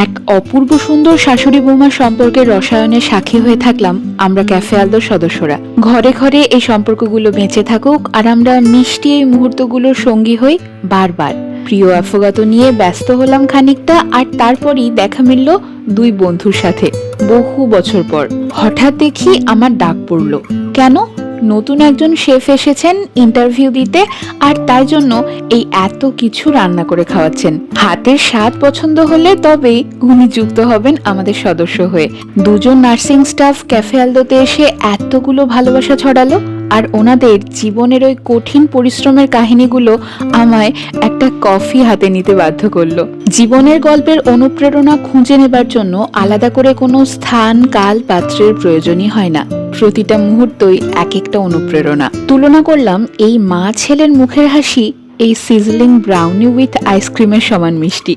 এক অপূর্ব সুন্দর শাশুড়ি বৌমার সম্পর্কের রসায়নের সাক্ষী হয়ে থাকলাম আমরা ক্যাফে আলদোর সদস্যরা। ঘরে ঘরে এই সম্পর্কগুলো বেঁচে থাকুক আর আমরা মিষ্টি এই মুহূর্তগুলোর সঙ্গী হই বারবার। প্রিয় আফগাত নিয়ে ব্যস্ত হলাম খানিকটা, আর তারপরই দেখা মিলল দুই বন্ধুর সাথে বহু বছর পর। হঠাৎ দেখি আমার ডাক পড়লো। কেন? নতুন একজন শেফ এসেছেন ইন্টারভিউ দিতে, আর তাই জন্য এই এত কিছু রান্না করে খাওয়াচ্ছেন। হাতের স্বাদ পছন্দ হলে তবেই উনি যুক্ত হবেন আমাদের সদস্য হয়ে। দুজন নার্সিং স্টাফ ক্যাফে আলদোতে এসে এতগুলো ভালোবাসা ছড়ালো, আর ওনাদের জীবনের ওই কঠিন পরিশ্রমের কাহিনীগুলো আমায় একটা কফি হাতে নিতে বাধ্য করলো। জীবনের গল্পের অনুপ্রেরণা খুঁজে নেবার জন্য আলাদা করে কোনো স্থান, কাল, পাত্রের প্রয়োজনই হয় না। প্রতিটা মুহূর্তই এক একটা অনুপ্রেরণা। তুলনা করলাম এই মা ছেলের মুখের হাসি এই সিজলিং ব্রাউনি উইথ আইসক্রিমের সমান মিষ্টি।